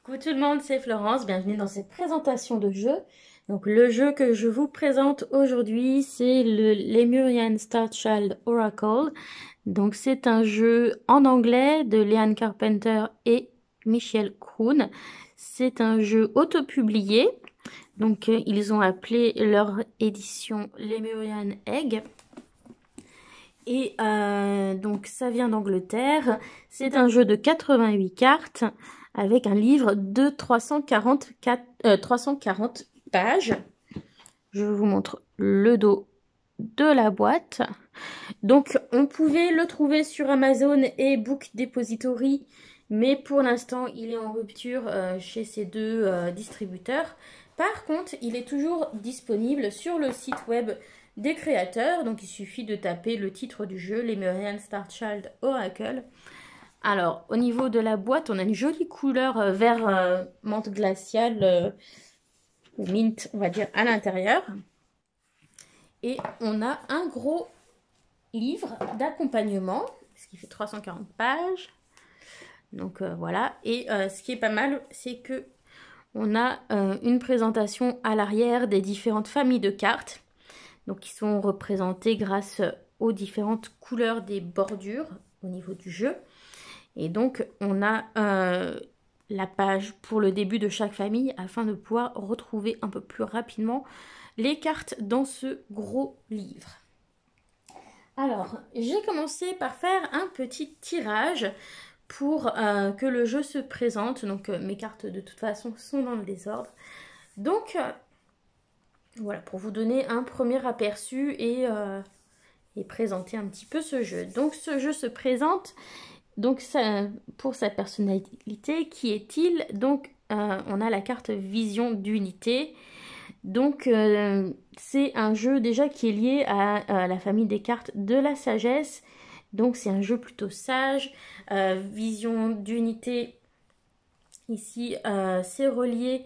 Coucou tout le monde, c'est Florence, bienvenue dans cette présentation de jeu. Donc le jeu que je vous présente aujourd'hui, c'est le Lemurian Star Child Oracle. Donc c'est un jeu en anglais de Leanne Carpenter et Michel Kroon. C'est un jeu auto-publié, donc ils ont appelé leur édition Lemurian Egg. Et donc ça vient d'Angleterre. C'est un jeu de 88 cartes avec un livre de 340 pages. Je vous montre le dos de la boîte. Donc on pouvait le trouver sur Amazon et Book Depository, mais pour l'instant il est en rupture chez ces deux distributeurs. Par contre, il est toujours disponible sur le site web des créateurs. Donc il suffit de taper le titre du jeu, Lemurian Star Child Oracle. Alors, au niveau de la boîte, on a une jolie couleur vert menthe glaciale, ou mint, on va dire, à l'intérieur. Et on a un gros livre d'accompagnement, ce qui fait 340 pages. Donc voilà. Et ce qui est pas mal, c'est que on a une présentation à l'arrière des différentes familles de cartes. Donc qui sont représentées grâce aux différentes couleurs des bordures au niveau du jeu. Et donc, on a la page pour le début de chaque famille afin de pouvoir retrouver un peu plus rapidement les cartes dans ce gros livre. Alors, j'ai commencé par faire un petit tirage pour que le jeu se présente. Donc, mes cartes de toute façon sont dans le désordre. Donc, voilà, pour vous donner un premier aperçu et présenter un petit peu ce jeu. Donc, ce jeu se présente... Donc, ça, pour sa personnalité, qui est-il? Donc, on a la carte Vision d'unité. Donc, c'est un jeu déjà qui est lié à la famille des cartes de la sagesse. Donc, c'est un jeu plutôt sage. Vision d'unité, ici, c'est relié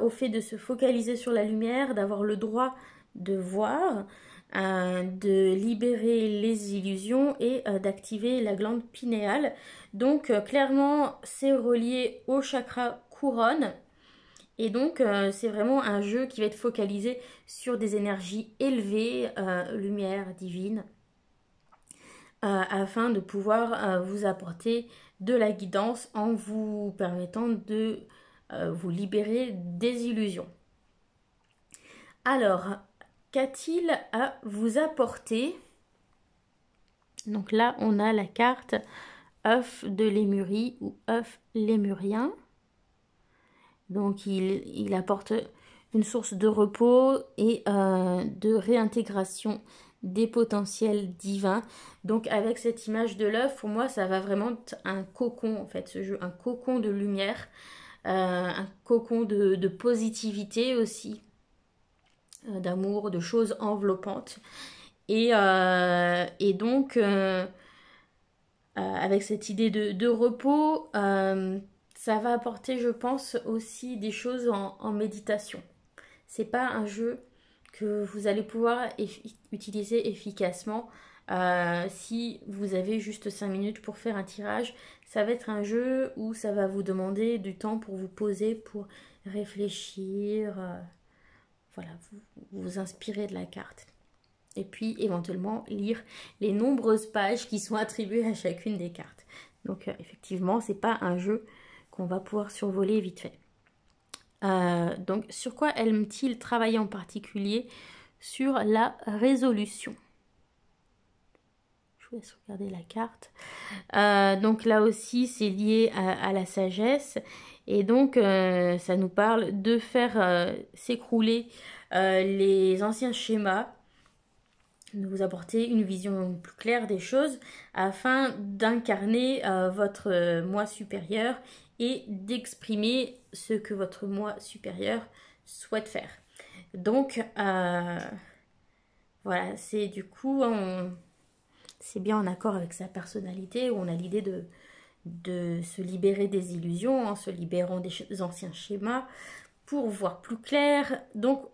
au fait de se focaliser sur la lumière, d'avoir le droit de voir, de libérer les illusions et d'activer la glande pinéale. Donc clairement c'est relié au chakra couronne et donc c'est vraiment un jeu qui va être focalisé sur des énergies élevées, lumière divine, afin de pouvoir vous apporter de la guidance en vous permettant de vous libérer des illusions. Alors, qu'a-t-il à vous apporter? Donc là, on a la carte œuf de Lémurie ou œuf lémurien. Donc, il apporte une source de repos et de réintégration des potentiels divins. Donc, avec cette image de l'œuf, pour moi, ça va vraiment être un cocon, en fait, ce jeu. Un cocon de lumière, un cocon de positivité aussi, d'amour, de choses enveloppantes. Et donc, avec cette idée de repos, ça va apporter, je pense, aussi des choses en méditation. C'est pas un jeu que vous allez pouvoir utiliser efficacement si vous avez juste 5 minutes pour faire un tirage. Ça va être un jeu où ça va vous demander du temps pour vous poser, pour réfléchir, voilà, vous inspirer de la carte. Et puis éventuellement lire les nombreuses pages qui sont attribuées à chacune des cartes. Donc effectivement, c'est pas un jeu qu'on va pouvoir survoler vite fait. Donc sur quoi aime-t-il travailler en particulier? Sur la résolution. Je vous laisse regarder la carte. Donc là aussi, c'est lié à la sagesse. Et donc, ça nous parle de faire s'écrouler les anciens schémas, de vous apporter une vision plus claire des choses afin d'incarner votre moi supérieur et d'exprimer ce que votre moi supérieur souhaite faire. Donc, voilà, c'est du coup, c'est bien en accord avec sa personnalité où on a l'idée de se libérer des illusions en se libérant des anciens schémas pour voir plus clair. Donc,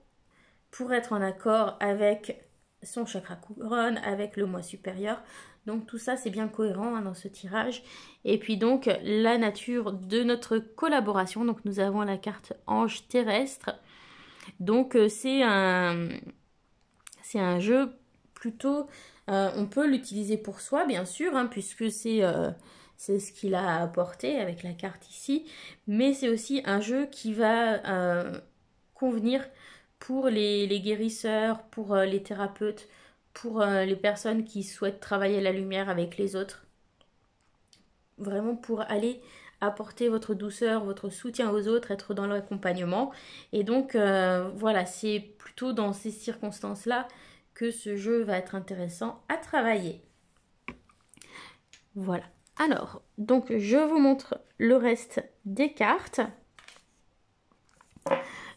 pour être en accord avec son chakra couronne, avec le moi supérieur. Donc tout ça c'est bien cohérent hein, dans ce tirage. Et puis donc la nature de notre collaboration. Donc nous avons la carte ange terrestre. Donc c'est un jeu plutôt, on peut l'utiliser pour soi bien sûr, hein, puisque c'est ce qu'il a apporté avec la carte ici. Mais c'est aussi un jeu qui va convenir pour les guérisseurs, pour les thérapeutes, pour les personnes qui souhaitent travailler la lumière avec les autres. Vraiment pour aller apporter votre douceur, votre soutien aux autres, être dans l'accompagnement. Et donc voilà, c'est plutôt dans ces circonstances-là que ce jeu va être intéressant à travailler. Voilà. Alors, donc je vous montre le reste des cartes.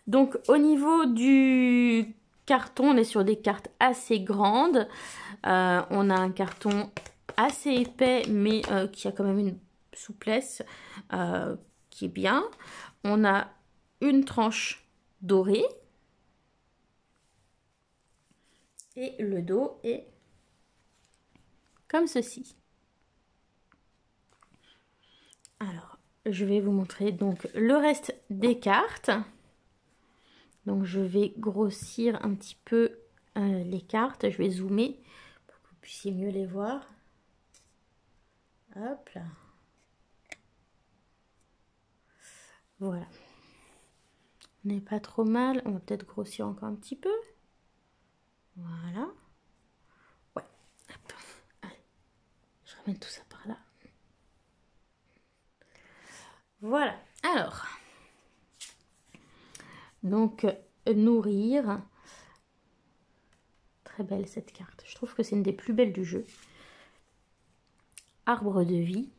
Donc au niveau du carton, on est sur des cartes assez grandes. On a un carton assez épais, mais qui a quand même une souplesse qui est bien. On a une tranche dorée. Et le dos est comme ceci. Alors, je vais vous montrer donc le reste des cartes. Donc, je vais grossir un petit peu les cartes. Je vais zoomer pour que vous puissiez mieux les voir. Hop là. Voilà. On n'est pas trop mal. On va peut-être grossir encore un petit peu. Voilà. Ouais. Hop. Allez. Je ramène tout ça par là. Voilà. Alors. Donc, nourrir. Très belle cette carte. Je trouve que c'est une des plus belles du jeu. Arbre de vie.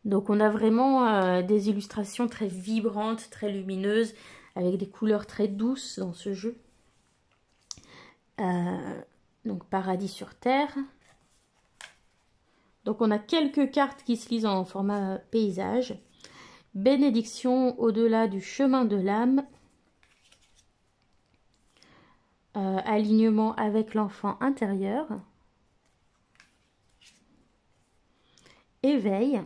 Donc on a vraiment des illustrations très vibrantes, très lumineuses, avec des couleurs très douces dans ce jeu. Donc paradis sur terre. Donc on a quelques cartes qui se lisent en format paysage. Bénédiction au-delà du chemin de l'âme. Alignement avec l'enfant intérieur. Éveil.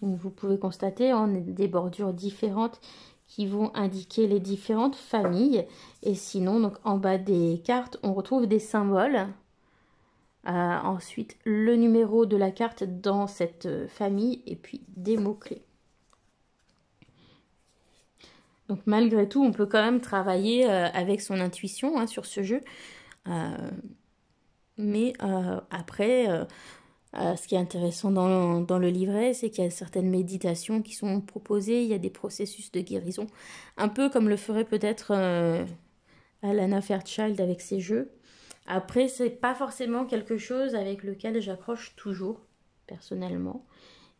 Donc vous pouvez constater, on a des bordures différentes qui vont indiquer les différentes familles. Et sinon, donc en bas des cartes, on retrouve des symboles. Ensuite, le numéro de la carte dans cette famille et puis des mots-clés. Donc malgré tout, on peut quand même travailler avec son intuition hein, sur ce jeu. Mais après, ce qui est intéressant dans le livret, c'est qu'il y a certaines méditations qui sont proposées, il y a des processus de guérison, un peu comme le ferait peut-être Alana Fairchild avec ses jeux. Après, c'est pas forcément quelque chose avec lequel j'accroche toujours, personnellement.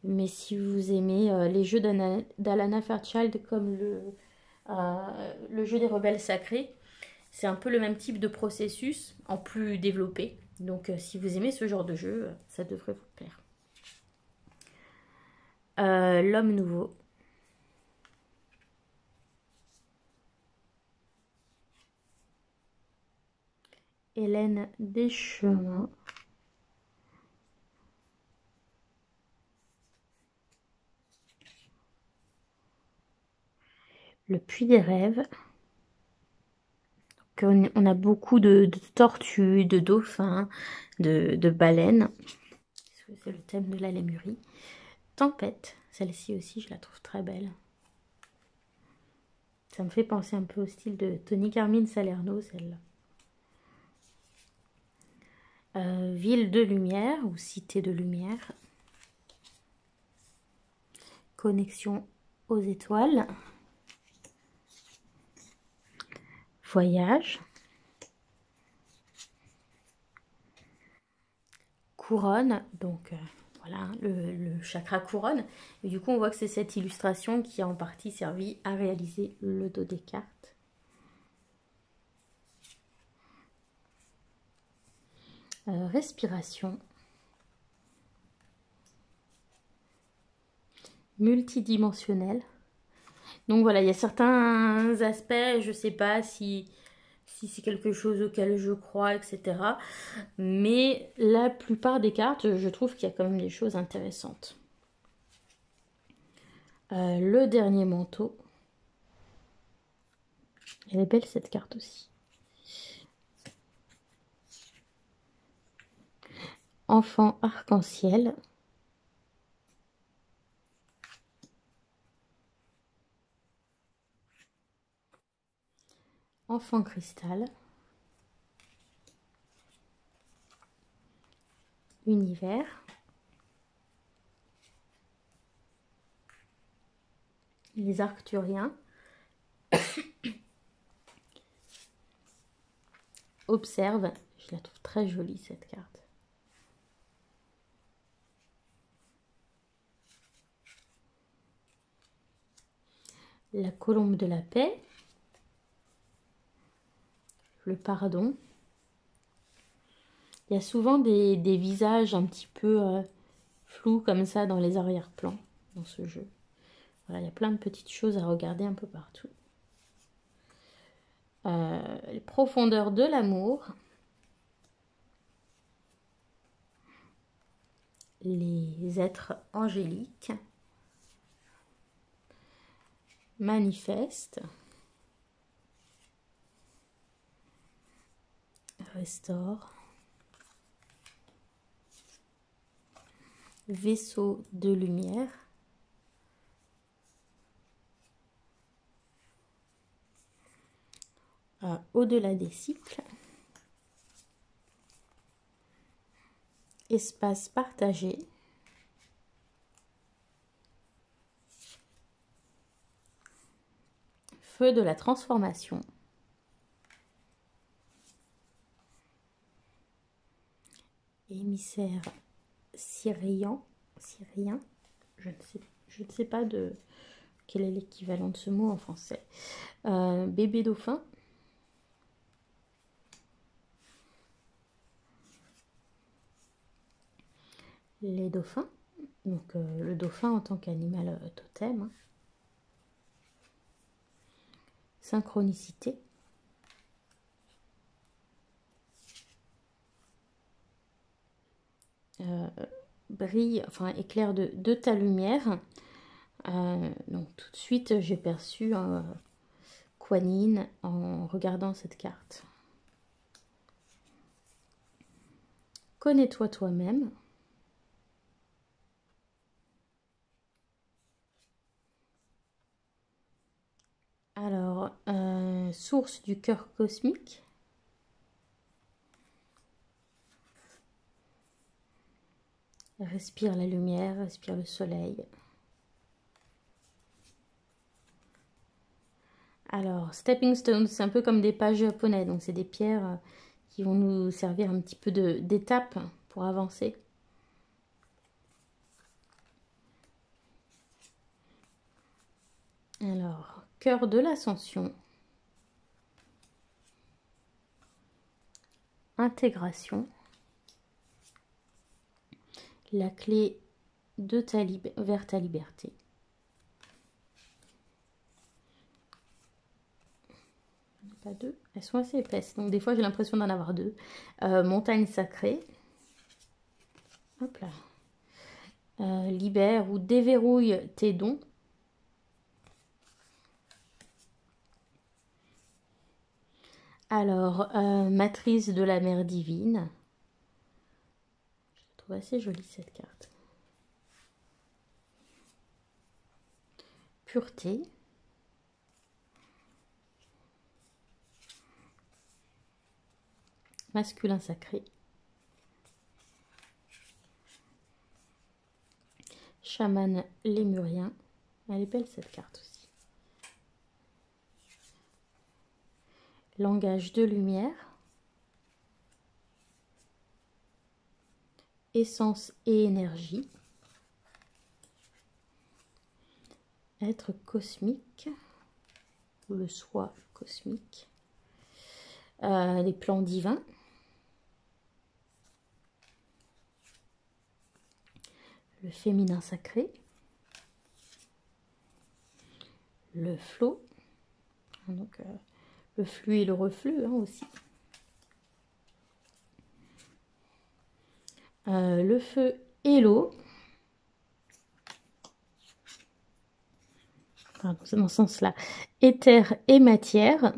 Mais si vous aimez les jeux d'Alana Fairchild comme le jeu des rebelles sacrés, c'est un peu le même type de processus, en plus développé. Donc si vous aimez ce genre de jeu, ça devrait vous plaire. L'homme nouveau. Hélène Deschemins. Le puits des rêves. Donc, on a beaucoup de tortues, de dauphins, de baleines. C'est le thème de la lémurie. Tempête, celle-ci aussi, je la trouve très belle. Ça me fait penser un peu au style de Tony Carmine Salerno, celle-là. Ville de lumière ou cité de lumière. Connexion aux étoiles. Voyage. Couronne, donc voilà, le chakra couronne. Et du coup, on voit que c'est cette illustration qui a en partie servi à réaliser le dos des cartes. Respiration. Multidimensionnel. Donc voilà, il y a certains aspects, je ne sais pas si si c'est quelque chose auquel je crois, etc. Mais la plupart des cartes, je trouve qu'il y a quand même des choses intéressantes. Le dernier manteau. Elle est belle cette carte aussi. Enfant arc-en-ciel. Enfant cristal. Univers. Les Arcturiens. Observe. Je la trouve très jolie cette carte. La colombe de la paix. Le pardon. Il y a souvent des visages un petit peu flous comme ça dans les arrière-plans dans ce jeu. Voilà, il y a plein de petites choses à regarder un peu partout. Les profondeurs de l'amour. Les êtres angéliques. Manifeste. Restaure. Vaisseau de lumière. Au-delà des cycles. Espace partagé. Feu de la transformation. Émissaire syrien. Je ne sais pas de quel est l'équivalent de ce mot en français. Bébé dauphin. Les dauphins. Donc le dauphin en tant qu'animal totem. Synchronicité. Brille, enfin éclair de ta lumière. Donc tout de suite j'ai perçu Kuan Yin en regardant cette carte. Connais-toi toi-même. Alors, source du cœur cosmique. Respire la lumière, respire le soleil. Alors, stepping stones, c'est un peu comme des pages japonais, donc c'est des pierres qui vont nous servir un petit peu d'étape pour avancer. Alors, cœur de l'ascension. Intégration. La clé de vers ta liberté. Pas deux, elles sont assez épaisses, donc des fois j'ai l'impression d'en avoir deux. Montagne sacrée. Hop là. Libère ou déverrouille tes dons. Alors, matrice de la mère divine. Je la trouve assez jolie cette carte. Pureté. Masculin sacré. Chaman lémurien. Elle est belle cette carte aussi. Langage de lumière. Essence et énergie. Être cosmique. Ou le soi cosmique. Les plans divins. Le féminin sacré. Le flot. Donc, le flux et le reflux hein, aussi. Le feu et l'eau. Enfin, c'est dans ce sens-là. Éther et matière.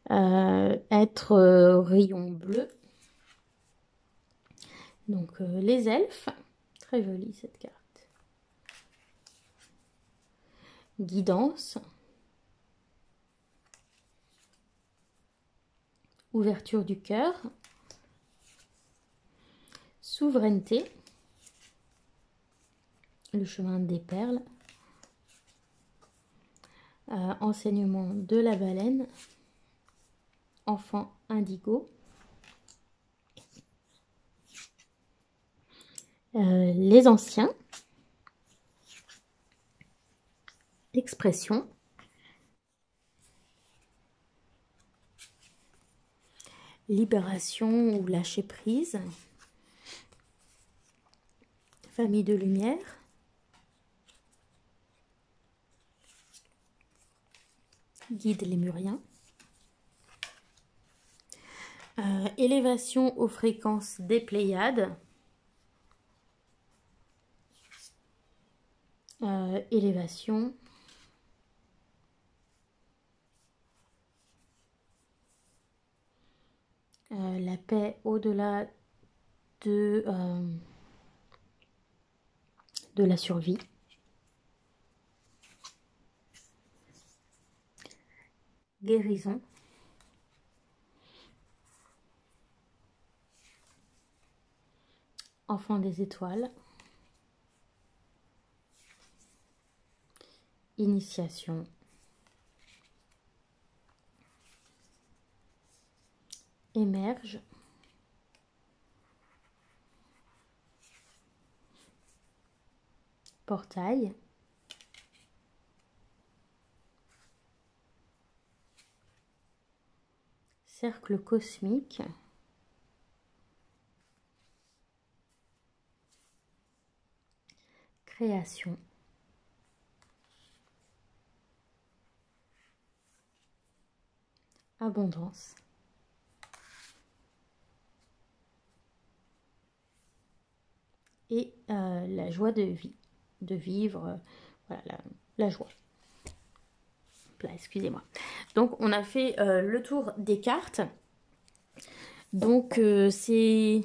Être rayon bleu. Donc les elfes. Très jolie cette carte. Guidance. Ouverture du cœur. Souveraineté. Le chemin des perles. Enseignement de la baleine. Enfant indigo. Les anciens. Expression. Libération ou lâcher prise. Famille de lumière. Guide lémurien. Élévation aux fréquences des Pléiades. Élévation. La paix au-delà de la survie. Guérison. Enfant des étoiles. Initiation. Émerge. Portail. Cercle cosmique. Création. Abondance. Et la joie de vie, de vivre, voilà, la joie. Là, excusez-moi. Donc, on a fait le tour des cartes. Donc, c'est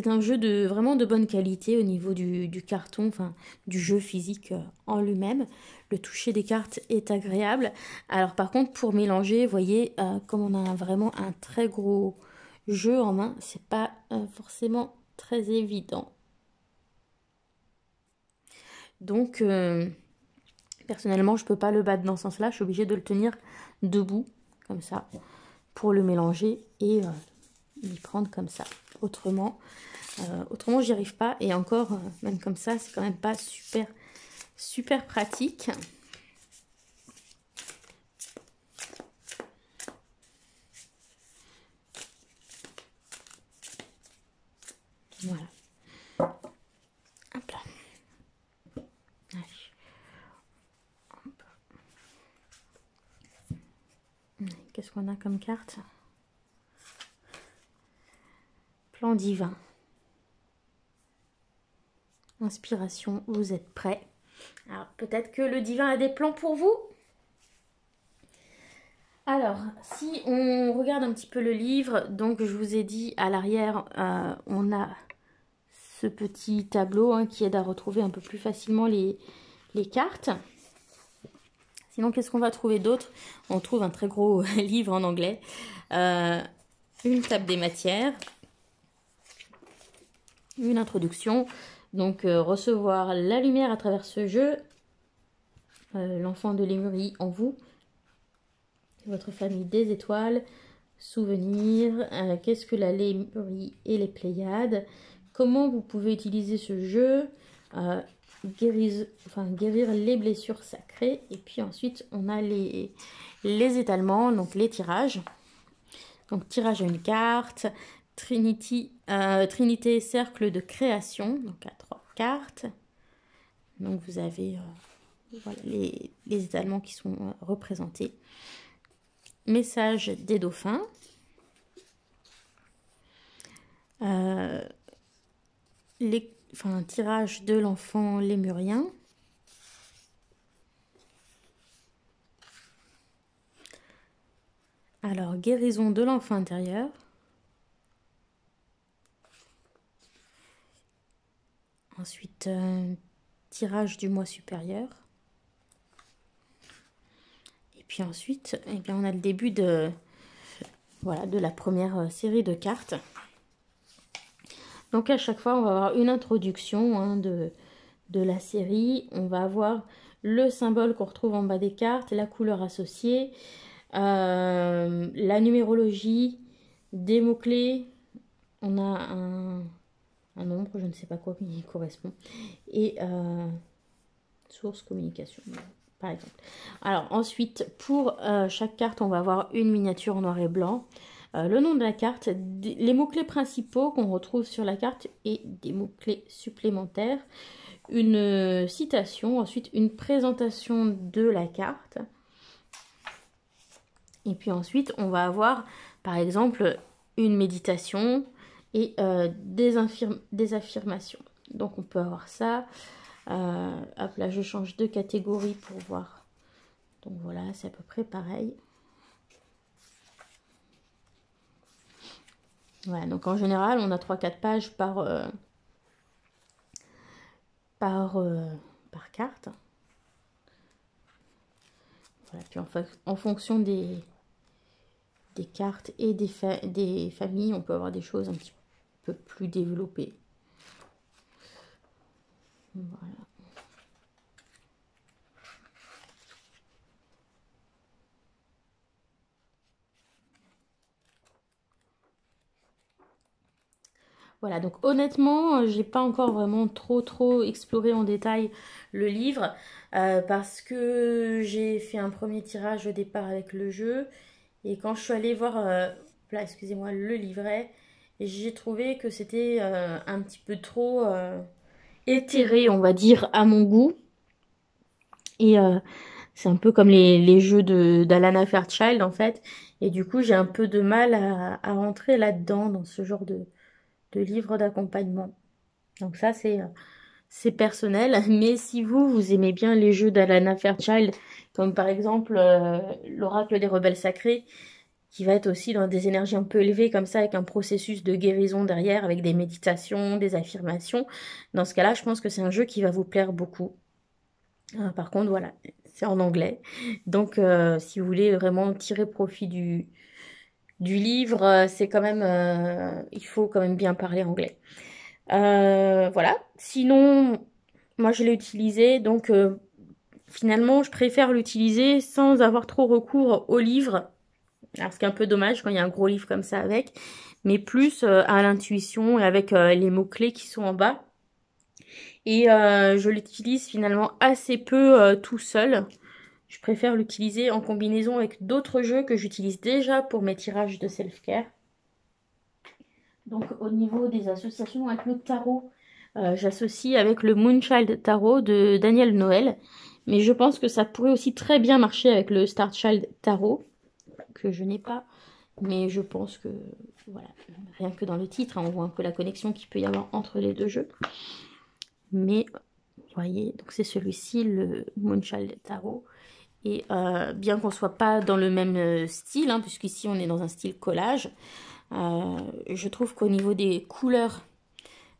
un jeu vraiment de bonne qualité au niveau du carton, enfin, du jeu physique en lui-même. Le toucher des cartes est agréable. Alors, par contre, pour mélanger, vous voyez, comme on a vraiment un très gros jeu en main, c'est pas forcément très évident. Donc, personnellement, je ne peux pas le battre dans ce sens-là. Je suis obligée de le tenir debout, comme ça, pour le mélanger et l'y prendre comme ça. Autrement, j'y arrive pas. Et encore, même comme ça, c'est quand même pas super pratique. Voilà. Hop là. Qu'est-ce qu'on a comme carte? Plan divin. Inspiration, vous êtes prêts? Alors, peut-être que le divin a des plans pour vous? Alors, si on regarde un petit peu le livre, donc je vous ai dit à l'arrière, on a ce petit tableau hein, qui aide à retrouver un peu plus facilement les cartes. Sinon, qu'est-ce qu'on va trouver d'autre? On trouve un très gros livre en anglais. Une table des matières. Une introduction. Donc, recevoir la lumière à travers ce jeu. L'enfant de Lémurie en vous. Votre famille des étoiles. Souvenirs. Qu'est-ce que la Lémurie et les Pléiades? Comment vous pouvez utiliser ce jeu? Guérir les blessures sacrées. Et puis ensuite, on a les étalements, donc les tirages. Donc, tirage à une carte. Trinité, cercle de création. Donc, à 3 cartes. Donc, vous avez voilà, les étalements qui sont représentés. Message des dauphins. Tirage de l'enfant lémurien. Alors, guérison de l'enfant intérieur. Ensuite, tirage du moi supérieur. Et puis ensuite, eh bien, on a le début de, voilà, de la première série de cartes. Donc à chaque fois, on va avoir une introduction hein, de la série. On va avoir le symbole qu'on retrouve en bas des cartes, la couleur associée, la numérologie, des mots-clés. On a un nombre, je ne sais pas quoi il correspond. Et source communication, par exemple. Alors ensuite, pour chaque carte, on va avoir une miniature en noir et blanc. Le nom de la carte, les mots-clés principaux qu'on retrouve sur la carte et des mots-clés supplémentaires, une citation, ensuite une présentation de la carte. Et puis ensuite, on va avoir par exemple une méditation et des affirmations. Donc on peut avoir ça. Hop là, je change de catégorie pour voir. Donc voilà, c'est à peu près pareil. Voilà, donc en général, on a 3-4 pages par carte. Voilà, puis en fonction des cartes et des familles, on peut avoir des choses un petit peu plus développées. Voilà. Voilà, donc honnêtement, j'ai pas encore vraiment trop exploré en détail le livre parce que j'ai fait un premier tirage au départ avec le jeu et quand je suis allée voir, là, excusez-moi, le livret, j'ai trouvé que c'était un petit peu trop éthéré, on va dire, à mon goût. Et c'est un peu comme les jeux d'Alana Fairchild en fait. Et du coup, j'ai un peu de mal à rentrer là-dedans, dans ce genre de livre d'accompagnement. Donc ça, c'est personnel. Mais si vous aimez bien les jeux d'Alana Fairchild, comme par exemple l'Oracle des Rebelles Sacrés, qui va être aussi dans des énergies un peu élevées, comme ça, avec un processus de guérison derrière, avec des méditations, des affirmations. Dans ce cas-là, je pense que c'est un jeu qui va vous plaire beaucoup. Par contre, voilà, c'est en anglais. Donc, si vous voulez vraiment tirer profit du livre, c'est quand même, il faut quand même bien parler anglais. Voilà. Sinon, moi, je l'ai utilisé, donc finalement, je préfère l'utiliser sans avoir trop recours au livre. Alors, ce qui est un peu dommage quand il y a un gros livre comme ça avec, mais plus à l'intuition et avec les mots-clés qui sont en bas. Et je l'utilise finalement assez peu tout seul. Je préfère l'utiliser en combinaison avec d'autres jeux que j'utilise déjà pour mes tirages de self-care. Donc au niveau des associations avec le tarot, j'associe avec le Moonchild Tarot de Daniel Noël. Mais je pense que ça pourrait aussi très bien marcher avec le Starchild Tarot, que je n'ai pas. Mais je pense que, voilà, rien que dans le titre, hein, on voit un peu la connexion qu'il peut y avoir entre les deux jeux. Mais, vous voyez, donc c'est celui-ci, le Moonchild Tarot. Et bien qu'on soit pas dans le même style, hein, puisqu'ici on est dans un style collage, je trouve qu'au niveau des couleurs,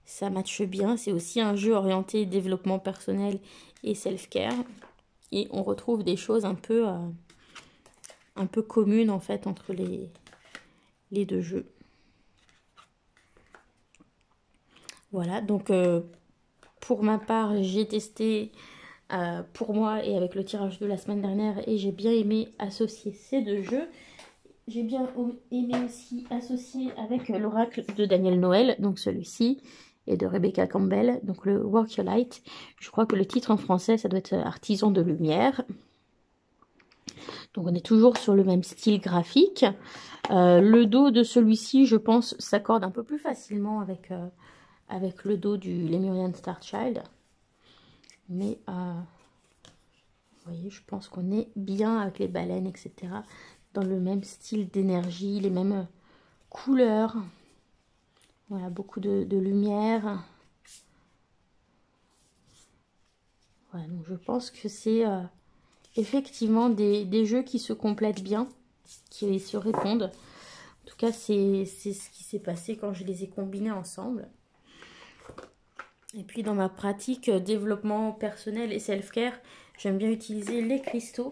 ça matche bien. C'est aussi un jeu orienté développement personnel et self-care. Et on retrouve des choses un peu communes en fait entre les deux jeux. Voilà, donc pour ma part, j'ai testé pour moi et avec le tirage de la semaine dernière et j'ai bien aimé associer ces deux jeux. J'ai bien aimé aussi associer avec l'oracle de Daniel Noël, donc celui-ci, et de Rebecca Campbell, donc le Work Your Light. Je crois que le titre en français, ça doit être Artisan de lumière. Donc on est toujours sur le même style graphique. Le dos de celui-ci, je pense, s'accorde un peu plus facilement avec le dos du Lemurian Starchild. Mais Vous voyez, je pense qu'on est bien avec les baleines, etc. Dans le même style d'énergie, les mêmes couleurs. Voilà, beaucoup de lumière. Voilà, donc je pense que c'est effectivement des jeux qui se complètent bien, qui se répondent. En tout cas, c'est ce qui s'est passé quand je les ai combinés ensemble. Et puis dans ma pratique développement personnel et self-care, j'aime bien utiliser les cristaux.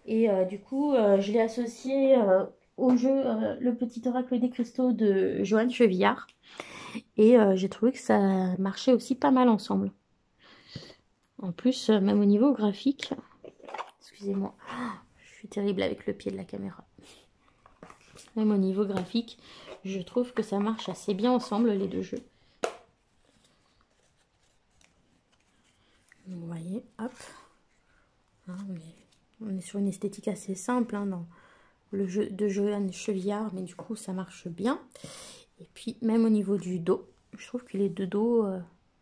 Et du coup, je l'ai associé au jeu Le Petit Oracle des Cristaux de Joanne Chevillard. Et j'ai trouvé que ça marchait aussi pas mal ensemble. En plus, même au niveau graphique, excusez-moi, je suis terrible avec le pied de la caméra. Même au niveau graphique, je trouve que ça marche assez bien ensemble, les deux jeux. Vous voyez, hop. Hein, on est sur une esthétique assez simple hein, dans le jeu de Joanne Chevillard, mais du coup, ça marche bien. Et puis, même au niveau du dos, je trouve que les deux dos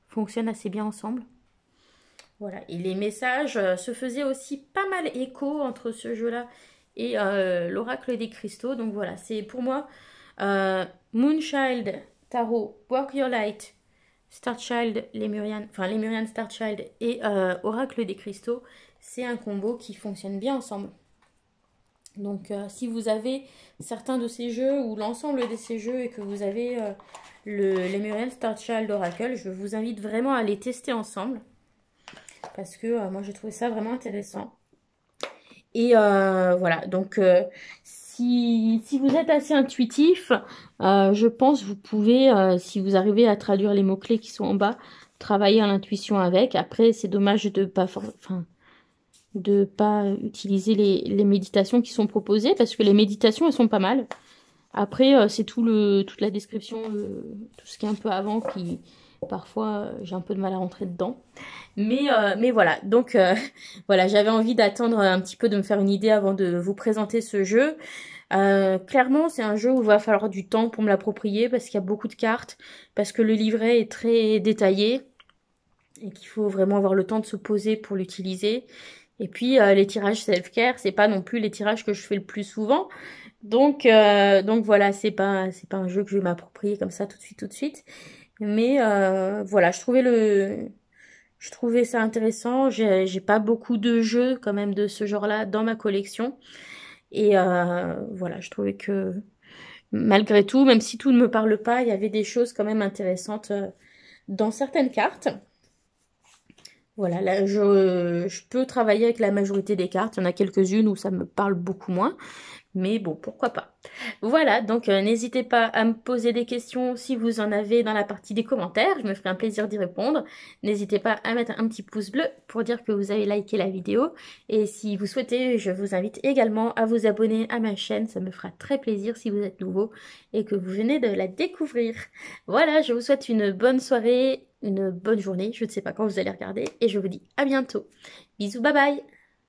fonctionnent assez bien ensemble. Voilà, et les messages se faisaient aussi pas mal écho entre ce jeu-là et l'Oracle des Cristaux. Donc voilà, c'est pour moi Moonchild, Tarot, Work Your Light, Starchild, Lémurian Starchild et Oracle des Cristaux. C'est un combo qui fonctionne bien ensemble. Donc si vous avez certains de ces jeux ou l'ensemble de ces jeux et que vous avez le Lémurian Starchild Oracle, je vous invite vraiment à les tester ensemble. Parce que moi, j'ai trouvé ça vraiment intéressant. Et voilà, donc si vous êtes assez intuitif, je pense vous pouvez, si vous arrivez à traduire les mots-clés qui sont en bas, travailler à l'intuition avec. Après, c'est dommage de pas utiliser les méditations qui sont proposées, parce que les méditations, elles sont pas mal. Après, c'est toute la description, tout ce qui est un peu avant qui... Parfois, j'ai un peu de mal à rentrer dedans. Mais voilà, donc voilà, j'avais envie d'attendre un petit peu de me faire une idée avant de vous présenter ce jeu. Clairement, c'est un jeu où il va falloir du temps pour me l'approprier parce qu'il y a beaucoup de cartes, parce que le livret est très détaillé et qu'il faut vraiment avoir le temps de se poser pour l'utiliser. Et puis, les tirages self-care, c'est pas non plus les tirages que je fais le plus souvent. Donc voilà, c'est pas un jeu que je vais m'approprier comme ça tout de suite. Mais voilà, je trouvais ça intéressant. J'ai pas beaucoup de jeux quand même de ce genre-là dans ma collection. Et voilà, je trouvais que malgré tout, même si tout ne me parle pas, il y avait des choses quand même intéressantes dans certaines cartes. Voilà, là, je peux travailler avec la majorité des cartes. Il y en a quelques-unes où ça me parle beaucoup moins. Mais bon, pourquoi pas. Voilà, donc n'hésitez pas à me poser des questions si vous en avez dans la partie des commentaires. Je me ferai un plaisir d'y répondre. N'hésitez pas à mettre un petit pouce bleu pour dire que vous avez liké la vidéo. Et si vous souhaitez, je vous invite également à vous abonner à ma chaîne. Ça me fera très plaisir si vous êtes nouveau et que vous venez de la découvrir. Voilà, je vous souhaite une bonne soirée, une bonne journée. Je ne sais pas quand vous allez regarder. Et je vous dis à bientôt. Bisous, bye bye.